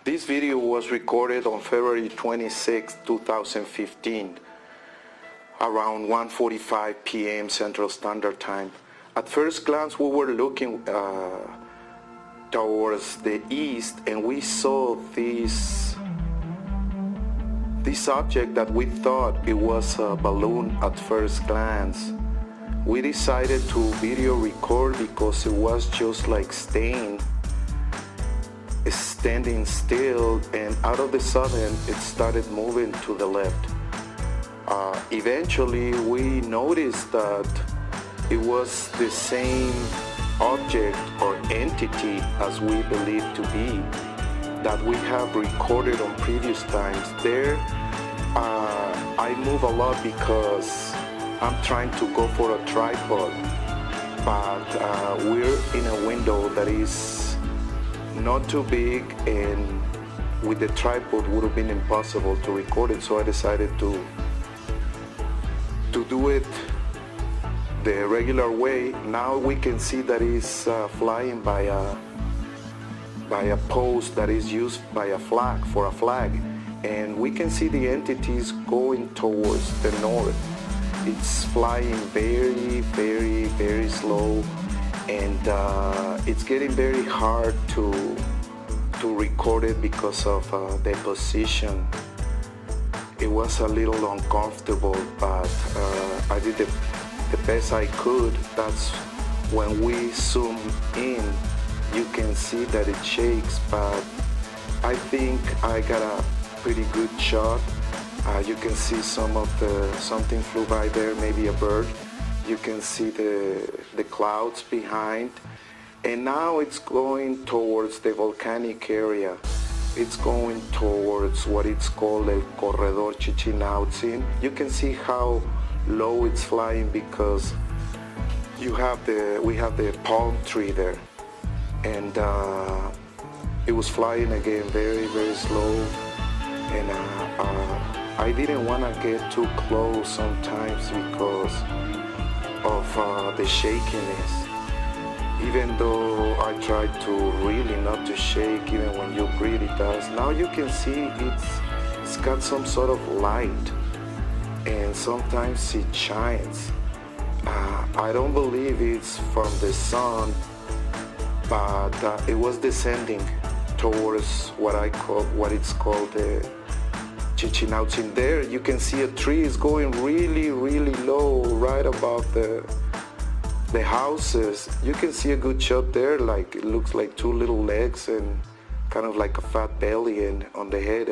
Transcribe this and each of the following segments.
This video was recorded on February 26, 2015, around 1:45 p.m. Central Standard Time. At first glance, we were looking towards the east, and we saw this object that we thought it was a balloon at first glance. We decided to video record because it was just like standing still, and out of the sudden it started moving to the left. Eventually we noticed that it was the same object or entity as we believe to be that we have recorded on previous times. There I move a lot because I'm trying to go for a tripod, but we're in a window that is not too big, and with the tripod would have been impossible to record it, so I decided to do it the regular way. Now we can see that it's flying by a post that is used by a flag, and we can see the entities going towards the north. It's flying very, very, very slow, and it's getting very hard to record it because of the position. It was a little uncomfortable, but I did the best I could. That's when we zoom in, you can see that it shakes, but I think I got a pretty good shot. You can see something flew by there, maybe a bird. You can see the clouds behind, and now it's going towards the volcanic area. It's going towards what it's called El Corredor Amaiziing. You can see how low it's flying because we have the palm tree there, and it was flying again very, very slow, and I didn't want to get too close sometimes because of the shakiness, even though I tried to really not to shake. Even when you breathe, it does. Now you can see it's got some sort of light, and sometimes it shines. I don't believe it's from the sun, but it was descending towards what it's called the Amaiziing. There you can see a tree is going really, really low, right above the houses. You can see a good shot there, like it looks like two little legs and kind of like a fat belly, and on the head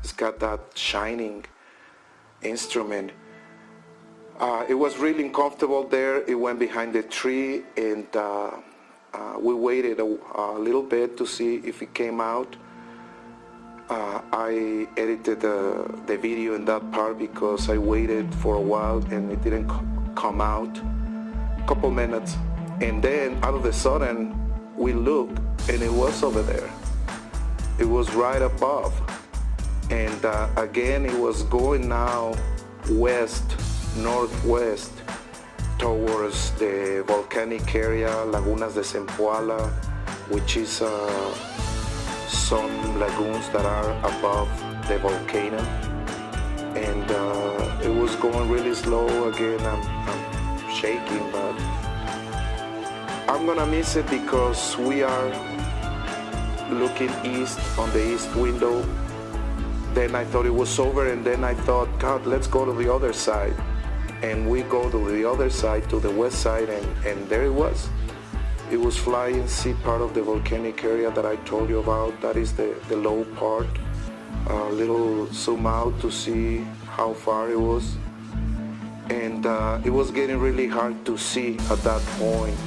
it's got that shining instrument. It was really uncomfortable there. It went behind the tree, and we waited a little bit to see if it came out. I edited the video in that part because I waited for a while and it didn't come out. A couple minutes, and then out of the sudden we looked, and it was over there. It was right above, and again it was going now northwest towards the volcanic area, Lagunas de Zempoala, which is some lagoons that are above the volcano, and it was going really slow. Again, I'm shaking, but I'm gonna miss it because we are looking east on the east window. Then I thought it was over, and then I thought, God, let's go to the other side. And we go to the other side, to the west side, and there it was. It was flying. See part of the volcanic area that I told you about. That is the low part. A little zoom out to see how far it was. And it was getting really hard to see at that point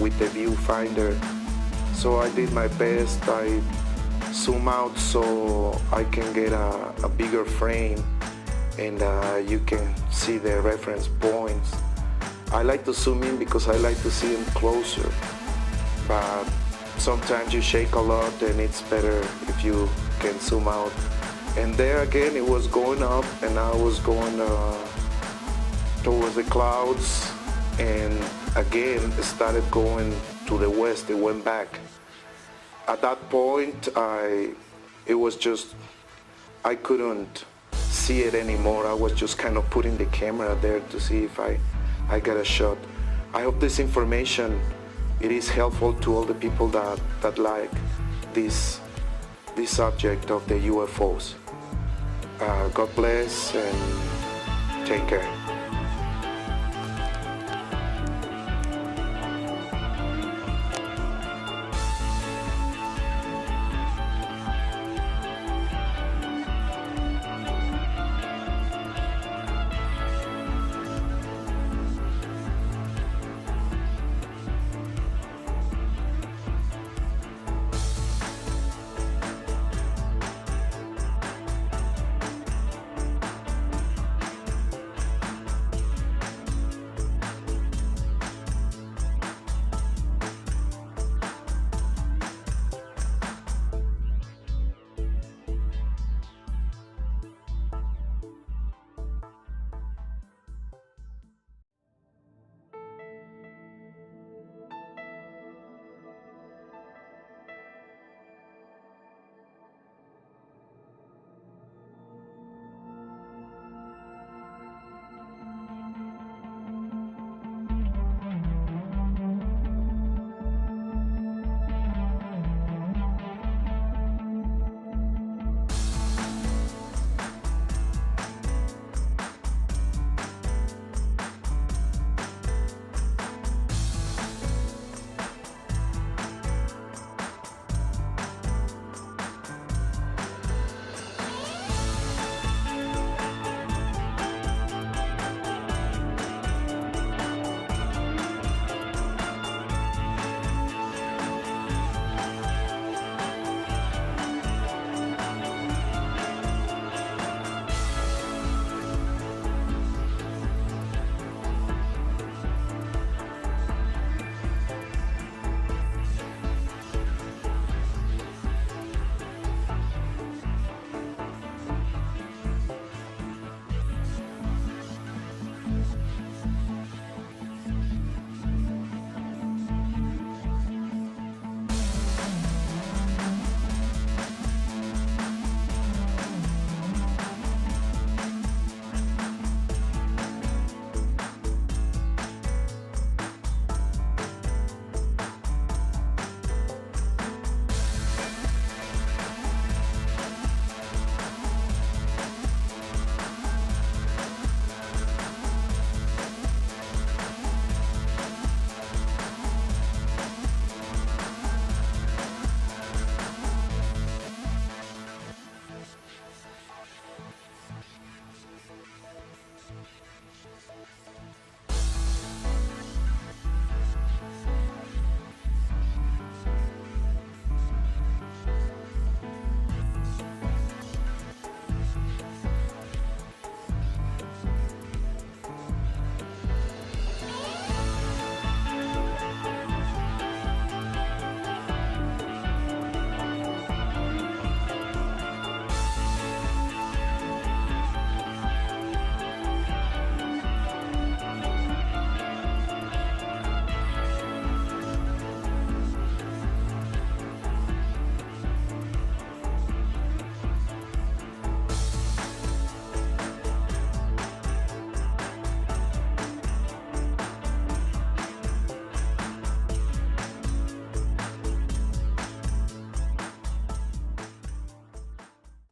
with the viewfinder. So I did my best. I zoom out so I can get a bigger frame, and you can see the reference points. I like to zoom in because I like to see them closer, but sometimes you shake a lot, and it's better if you can zoom out. And there again it was going up, and I was going towards the clouds, and again it started going to the west. It went back, At that point, it was just, I couldn't see it anymore. I was just kind of putting the camera there to see if I got a shot. I hope this information, it is helpful to all the people that like this subject of the UFOs. God bless and take care.